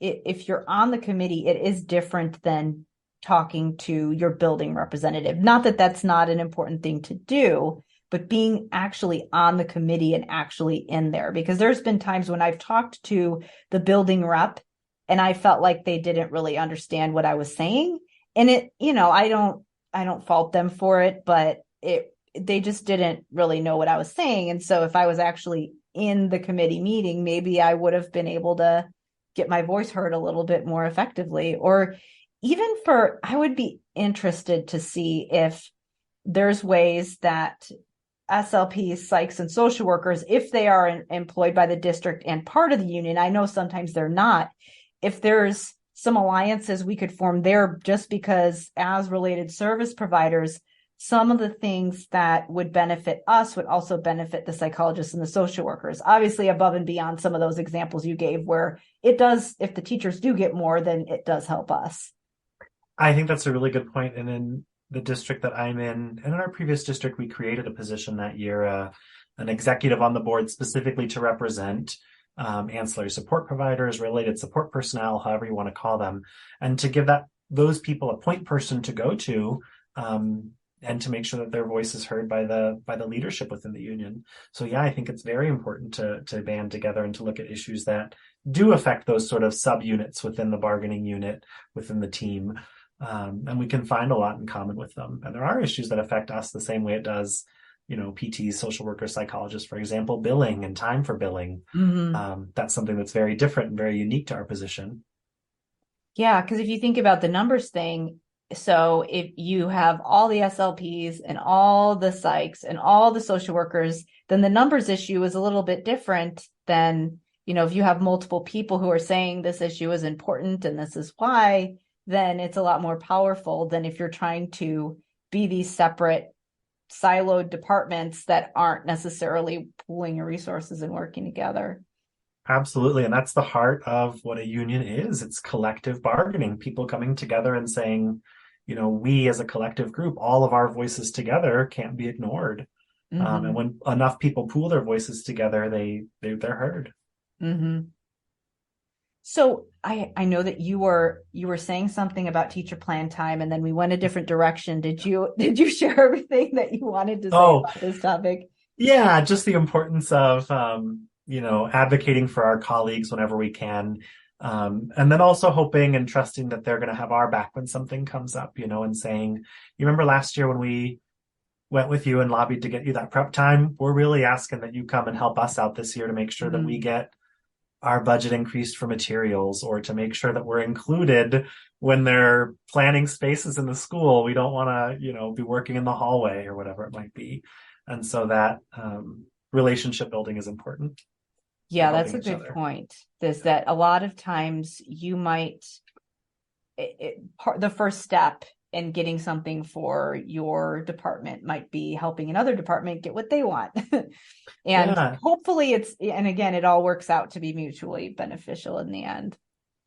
if you're on the committee, it is different than talking to your building representative. Not that that's not an important thing to do, but being actually on the committee and actually in there, because there's been times when I've talked to the building rep and I felt like they didn't really understand what I was saying. And I don't fault them for it, but they just didn't really know what I was saying. And so if I was actually in the committee meeting, maybe I would have been able to get my voice heard a little bit more effectively. Or even I would be interested to see if there's ways that SLPs, psychs, and social workers, if they are employed by the district and part of the union, I know sometimes they're not, if there's some alliances we could form there, just because as related service providers, some of the things that would benefit us would also benefit the psychologists and the social workers, obviously above and beyond some of those examples you gave where it does, if the teachers do get more, then it does help us. I think that's a really good point. And in the district that I'm in, and in our previous district, we created a position that year, an executive on the board specifically to represent ancillary support providers, related support personnel, however you want to call them, and to give those people a point person to go to and to make sure that their voice is heard by the leadership within the union. So yeah, I think it's very important to band together and to look at issues that do affect those sort of subunits within the bargaining unit, within the team. And we can find a lot in common with them. And there are issues that affect us the same way it does, PTs, social workers, psychologists, for example, billing and time for billing. Mm-hmm. That's something that's very different and very unique to our position. Yeah, because if you think about the numbers thing, so if you have all the SLPs and all the psychs and all the social workers, then the numbers issue is a little bit different than, if you have multiple people who are saying this issue is important and this is why, then it's a lot more powerful than if you're trying to be these separate siloed departments that aren't necessarily pooling your resources and working together. Absolutely. And that's the heart of what a union is. It's collective bargaining, people coming together and saying, we as a collective group, all of our voices together can't be ignored. Mm-hmm. And when enough people pool their voices together, they're heard. Mm-hmm. So I know that you were saying something about teacher plan time, and then we went a different direction. Did you share everything that you wanted to say about this topic? Yeah, just the importance of advocating for our colleagues whenever we can. And then also hoping and trusting that they're going to have our back when something comes up, and saying, you remember last year when we went with you and lobbied to get you that prep time? We're really asking that you come and help us out this year to make sure that we get our budget increased for materials, or to make sure that we're included when they're planning spaces in the school. We don't want to, be working in the hallway or whatever it might be. And so that relationship building is important. Yeah, that's a good point. Is that a lot of times you might, the first step in getting something for your department might be helping another department get what they want. And hopefully and again, it all works out to be mutually beneficial in the end.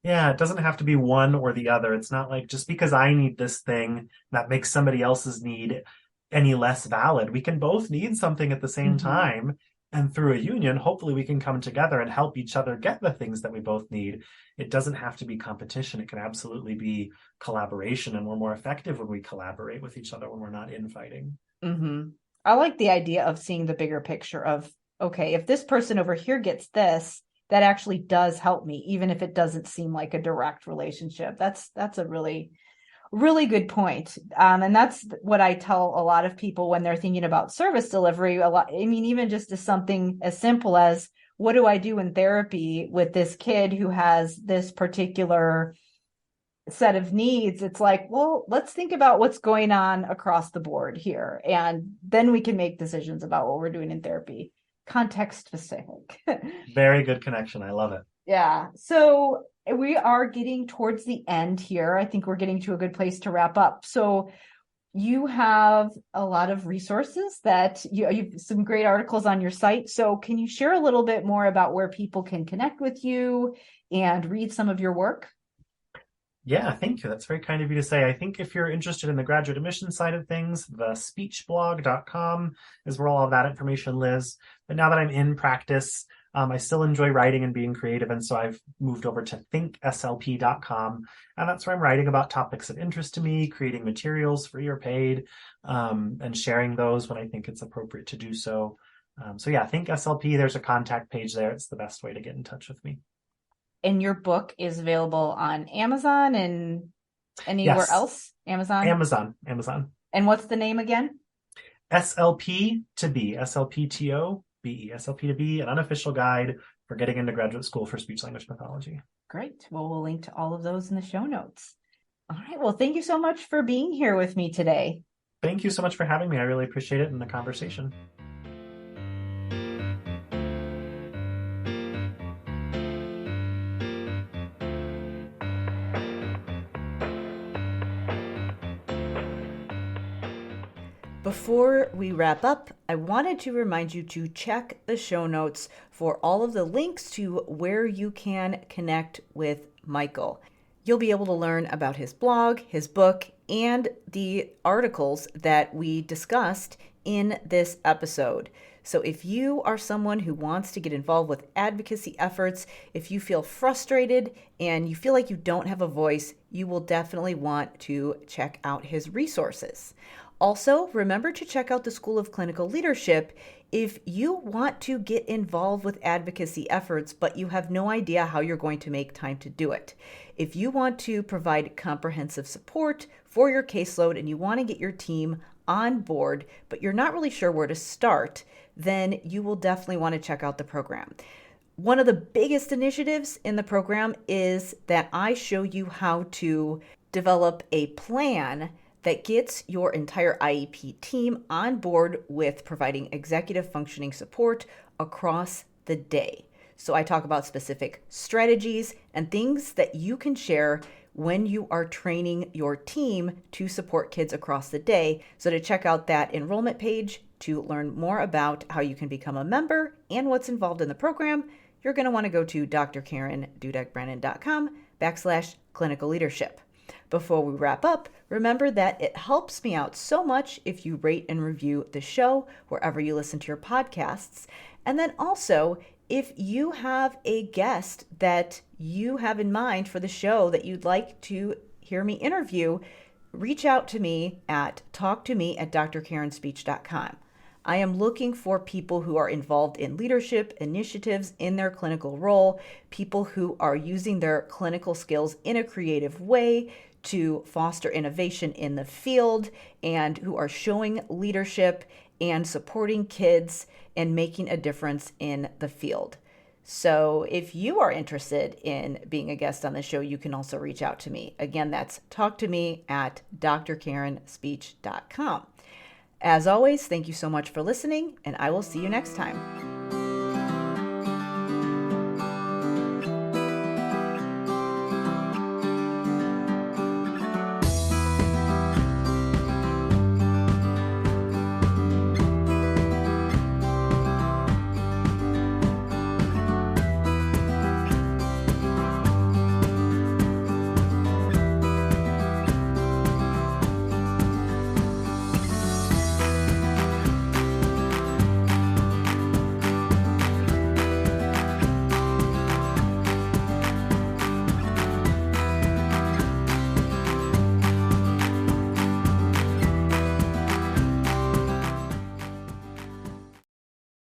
Yeah, it doesn't have to be one or the other. It's not like just because I need this thing that makes somebody else's need any less valid. We can both need something at the same time. And through a union, hopefully we can come together and help each other get the things that we both need. It doesn't have to be competition. It can absolutely be collaboration. And we're more effective when we collaborate with each other, when we're not infighting. Mm-hmm. I like the idea of seeing the bigger picture of, okay, if this person over here gets this, that actually does help me, even if it doesn't seem like a direct relationship. That's a really, really good point. And that's what I tell a lot of people when they're thinking about service delivery. Even just as something as simple as, what do I do in therapy with this kid who has this particular set of needs? It's like, well, let's think about what's going on across the board here. And then we can make decisions about what we're doing in therapy. Context specific. Very good connection. I love it. Yeah. So we are getting towards the end here. I think we're getting to a good place to wrap up. So you have a lot of resources that you've some great articles on your site. So can you share a little bit more about where people can connect with you and read some of your work? Yeah, thank you. That's very kind of you to say. I think if you're interested in the graduate admission side of things, the speechblog.com is where all of that information lives. But now that I'm in practice, I still enjoy writing and being creative. And so I've moved over to thinkslp.com. And that's where I'm writing about topics of interest to me, creating materials free or paid, and sharing those when I think it's appropriate to do so. So yeah, Think SLP, there's a contact page there. It's the best way to get in touch with me. And your book is available on Amazon and anywhere else? Amazon. And what's the name again? SLP to Be, SLPTOBE, SLP to Be, an unofficial guide for getting into graduate school for speech language pathology. Great. Well, we'll link to all of those in the show notes. All right. Well, thank you so much for being here with me today. Thank you so much for having me. I really appreciate it in the conversation. Before we wrap up, I wanted to remind you to check the show notes for all of the links to where you can connect with Michael. You'll be able to learn about his blog, his book, and the articles that we discussed in this episode. So if you are someone who wants to get involved with advocacy efforts, if you feel frustrated and you feel like you don't have a voice, you will definitely want to check out his resources. Also, remember to check out the School of Clinical Leadership if you want to get involved with advocacy efforts, but you have no idea how you're going to make time to do it. If you want to provide comprehensive support for your caseload and you want to get your team on board, but you're not really sure where to start, then you will definitely want to check out the program. One of the biggest initiatives in the program is that I show you how to develop a plan that gets your entire IEP team on board with providing executive functioning support across the day. So I talk about specific strategies and things that you can share when you are training your team to support kids across the day. So to check out that enrollment page to learn more about how you can become a member and what's involved in the program, you're going to want to go to drkarendudek-brannan.com/clinical leadership. Before we wrap up, remember that it helps me out so much if you rate and review the show wherever you listen to your podcasts. And then also, if you have a guest that you have in mind for the show that you'd like to hear me interview, reach out to me at talktome@drkarenspeech.com. I am looking for people who are involved in leadership initiatives in their clinical role, people who are using their clinical skills in a creative way to foster innovation in the field, and who are showing leadership and supporting kids and making a difference in the field. So if you are interested in being a guest on the show, you can also reach out to me. Again, that's talktome@drkarenspeech.com. As always, thank you so much for listening, and I will see you next time.